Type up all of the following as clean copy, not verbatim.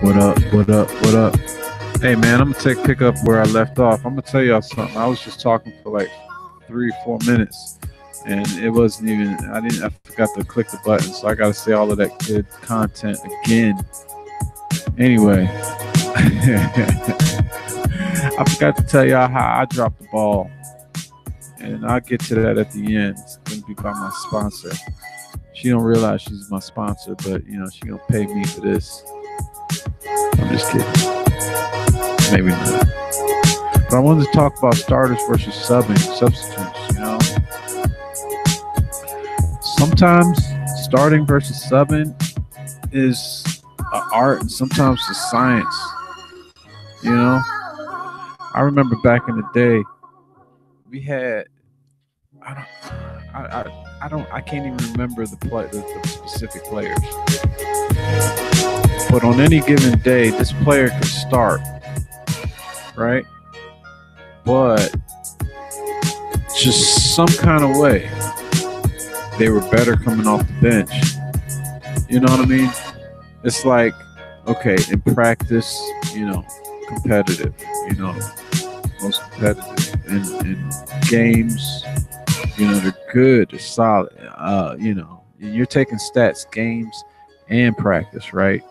What up? What up? What up? Hey man, I'm gonna pick up where I left off. I'm gonna tell y'all something. I was just talking for like 3 or 4 minutes, and it wasn't even. I forgot to click the button, so I gotta say all of that good content again. Anyway, I forgot to tell y'all how I dropped the ball, and I'll get to that at the end. It's gonna be by my sponsor. She don't realize she's my sponsor, but she gonna pay me for this. I'm just kidding. Maybe not. But I wanted to talk about starters versus substitutes. Sometimes starting versus subbing is an art, and sometimes it's science. I remember back in the day, we had. I can't even remember the specific players. But on any given day, this player could start, right? But just some kind of way, they were better coming off the bench. You know what I mean? It's like, okay, in practice, competitive, most competitive. In games, they're good, they're solid. And you're taking stats, games, and practice, right?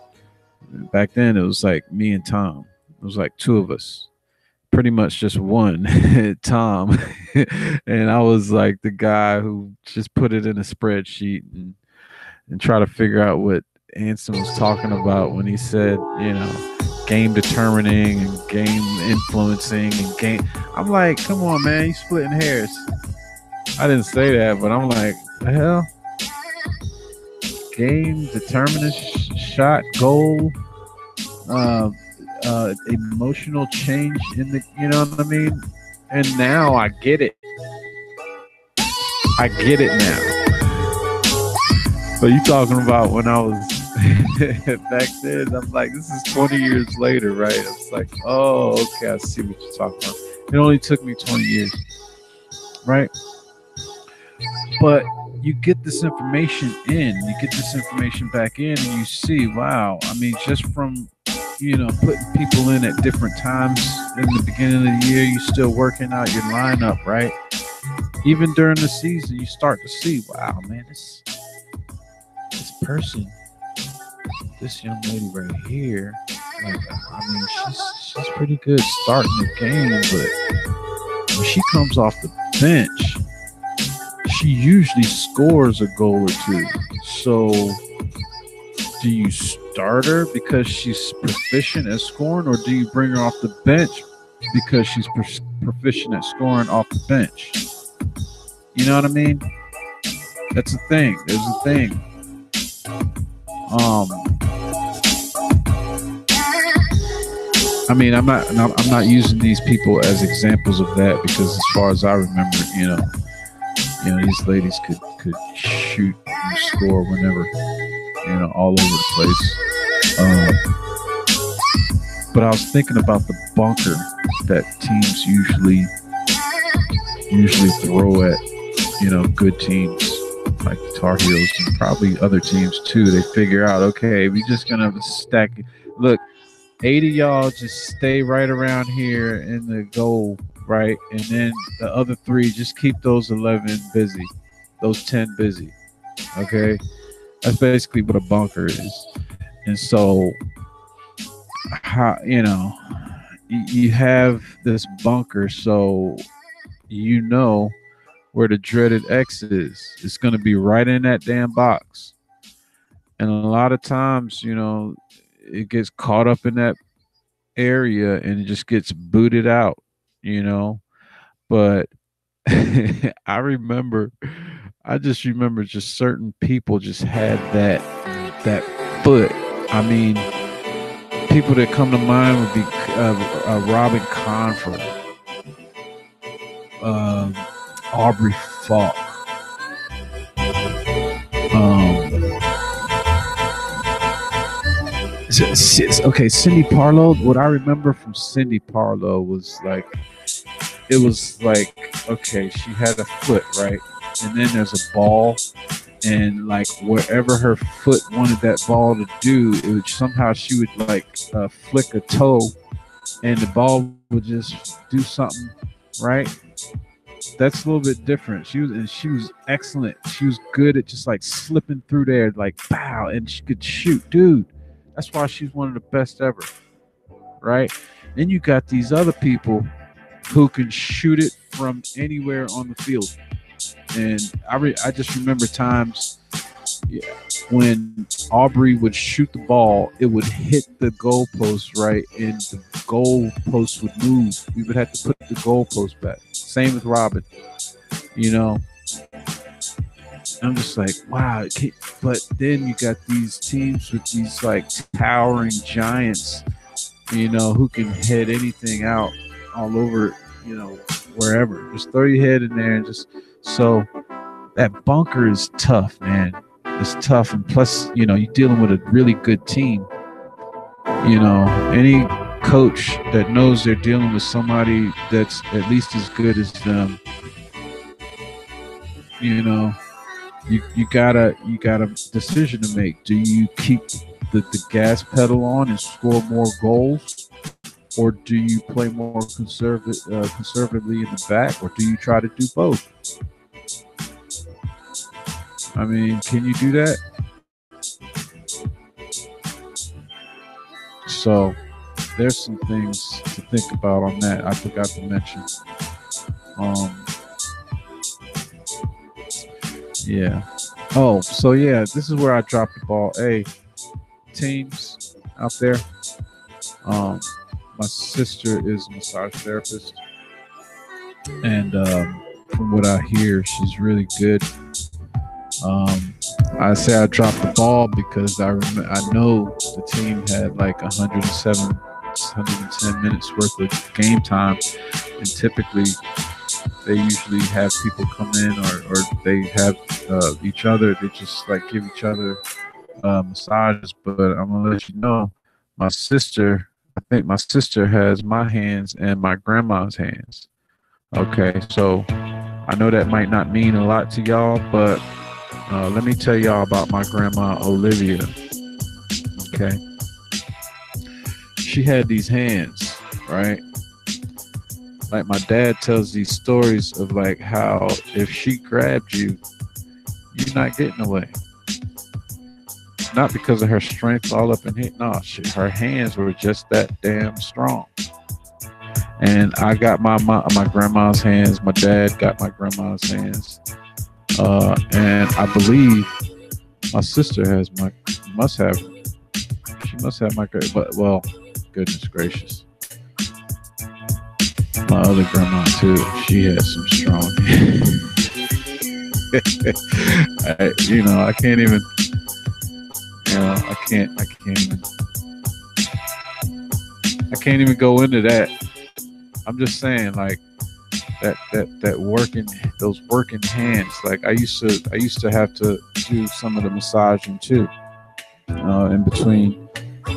Back then, it was like me and Tom. It was like two of us, pretty much just one, Tom. And I was like the guy who just put it in a spreadsheet and try to figure out what Anson was talking about when he said, game determining and game influencing and game. I'm like, come on, man, you splitting hairs. I didn't say that, but I'm like, the hell? Game determining shot, goal, emotional change in the, you know what I mean? And now I get it. I get it now. So you talking about when I was back then? I'm like, this is 20 years later, right? It's like, oh, okay, I see what you're talking about. It only took me 20 years, right? But you get this information in, you get this information back in, and you see, wow, I mean, just from, putting people in at different times in the beginning of the year, you're still working out your lineup, right? Even during the season, you start to see, wow, man, this person, this young lady right here, like, I mean, she's pretty good starting the game, but when she comes off the bench, she usually scores a goal or two. So do you start her because she's proficient at scoring, or do you bring her off the bench because she's proficient at scoring off the bench? You know what I mean? That's a thing. There's a thing. I mean, I'm not using these people as examples of that, because as far as I remember, these ladies could shoot and score whenever, all over the place. But I was thinking about the bunker that teams usually throw at, good teams like the Tar Heels and probably other teams too. They figure out, okay, we just gonna have a stack. Look, 80 y'all just stay right around here in the goal, right? And then the other 3, just keep those 11 busy, those 10 busy. Okay, that's basically what a bunker is. And so, how you have this bunker, so where the dreaded X is. It's going to be right in that damn box. And a lot of times, it gets caught up in that area and it just gets booted out, But I just remember just certain people just had that foot. I mean, people that come to mind would be Robin Confer, Aubrey Falk, okay, Cindy Parlow. What I remember from Cindy Parlow was like, okay, she had a foot, right? And then there's a ball, and like wherever her foot wanted that ball to do, it would somehow she would like flick a toe, and the ball would just do something, right? That's a little bit different. She was excellent. She was good at just like slipping through there, like pow, and she could shoot, dude. That's why she's one of the best ever, right? Then you got these other people who can shoot it from anywhere on the field, and I just remember times, yeah, when Aubrey would shoot the ball, it would hit the goalpost, right, and the goalpost would move. We would have to put the goalpost back. Same with Robin, you know. I'm just like, wow. But then you got these teams with these like towering giants, you know, who can head anything out all over, you know, wherever. Just throw your head in there and just so that bunker is tough, man. It's tough, and plus, you know, you're dealing with a really good team. You know, any coach that knows they're dealing with somebody that's at least as good as them, you know, you got a decision to make. Do you keep the gas pedal on and score more goals, or do you play more conservatively in the back, or do you try to do both? I mean, can you do that? So there's some things to think about on that. I forgot to mention. Yeah. Oh, so yeah, this is where I dropped the ball. Hey, teams out there. My sister is a massage therapist, and from what I hear, she's really good. I say I dropped the ball because I know the team had like 110 minutes worth of game time, and typically they usually have people come in, or they have each other. They just like give each other massages. But I'm gonna let you know, my sister. I think my sister has my hands and my grandma's hands. Okay, so I know that might not mean a lot to y'all, but let me tell y'all about my grandma Olivia. Okay, she had these hands, right? Like my dad tells these stories of like how if she grabbed you, you're not getting away. Not because of her strength all up in here. No, her hands were just that damn strong. And I got my grandma's hands. My dad got my grandma's hands. And I believe my sister must have my, but well, goodness gracious. My other grandma too. She had some strong hands. I can't even. I can't even go into that. I'm just saying, like those working hands. Like I used to have to do some of the massaging too, in between.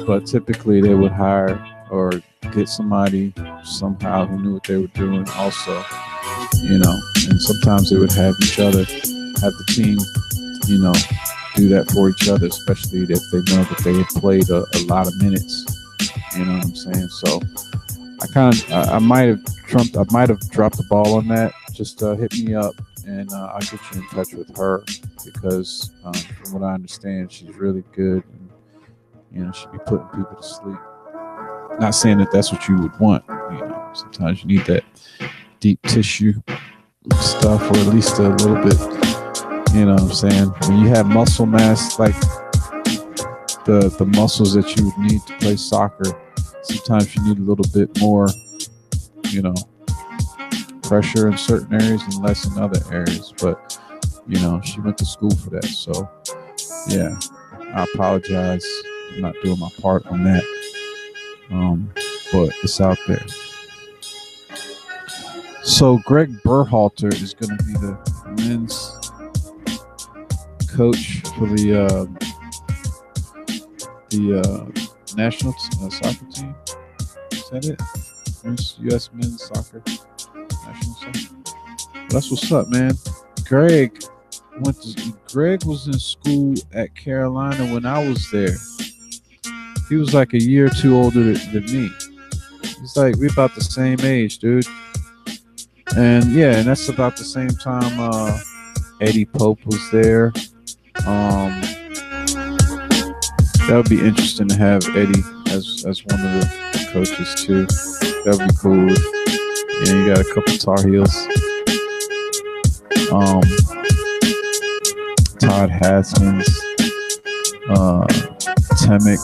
But typically they would hire or get somebody somehow who knew what they were doing also, and sometimes they would have the team, do that for each other, especially if they know that they had played a lot of minutes. You know what I'm saying? So I might have dropped the ball on that. Just hit me up and I'll get you in touch with her because from what I understand, she's really good and she'd be putting people to sleep. Not saying that that's what you would want. Sometimes you need that deep tissue stuff, or at least a little bit. You know what I'm saying? When you have muscle mass, like the muscles that you would need to play soccer, sometimes you need a little bit more, pressure in certain areas and less in other areas. But, she went to school for that. So, yeah, I apologize for not doing my part on that. But it's out there. So Greg Berhalter is going to be the men's coach for the national soccer team. Is that it? U.S. men's soccer national soccer. That's what's up, man. Greg Greg was in school at Carolina when I was there. He was like a year or two older than me. He's like we about the same age, dude. And yeah, and that's about the same time Eddie Pope was there. That would be interesting to have Eddie as one of the coaches too. That would be cool. Yeah, you got a couple Tar Heels. Todd Haskins, Temick,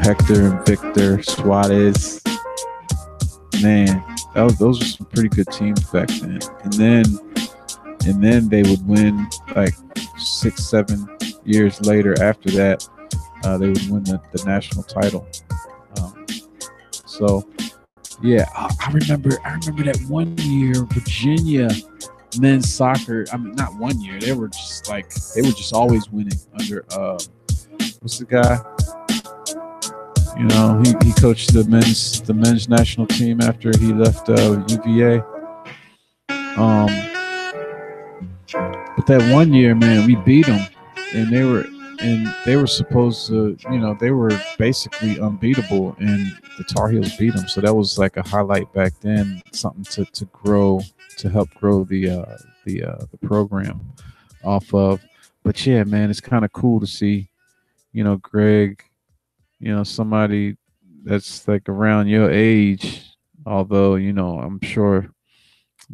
Hector and Victor Suarez. Man, those were some pretty good teams back then. And then they would win like 6-7 years later. After that, they would win the national title. So yeah, I remember that one year Virginia men's soccer. I mean, not one year. They were just always winning under what's the guy? You know, he coached the men's national team after he left UVA. But that one year, man, we beat them, and they were supposed to, you know, they were basically unbeatable, and the Tar Heels beat them. So that was like a highlight back then, something to help grow the program off of. But yeah, man, it's kind of cool to see, you know, Greg, you know, somebody that's like around your age, although, you know, I'm sure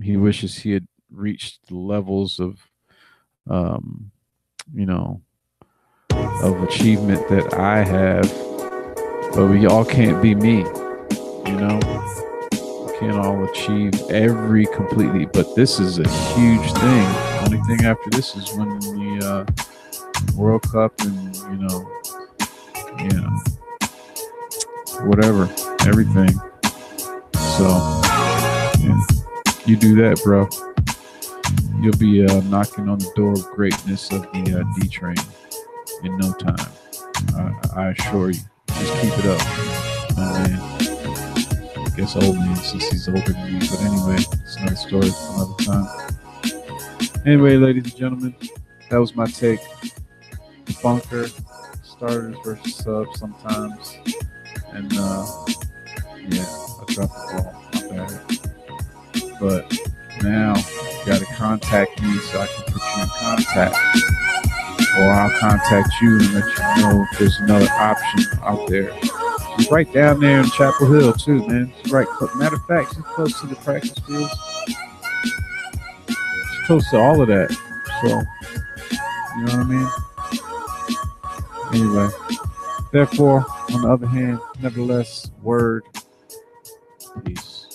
he wishes he had reached the levels of, you know, of achievement that I have, but we all can't be me, you know. We can't all achieve every completely, but this is a huge thing. The only thing after this is when the World Cup and, you know, whatever, everything. So, yeah, you do that, bro. You'll be knocking on the door of greatness of the D train in no time. I assure you. Just keep it up. I guess old man, since he's older than me. But anyway, it's another story for another time. Anyway, ladies and gentlemen, that was my take. Bunker, starters versus subs sometimes. And yeah, I dropped the ball. My bad. But now you got to contact me so I can put you in contact, or I'll contact you and let you know if there's another option out there. She's right down there in Chapel Hill too, man. She's right. Matter of fact, she's close to the practice fields. She's close to all of that. So you know what I mean? Anyway, therefore, on the other hand, nevertheless, word, peace.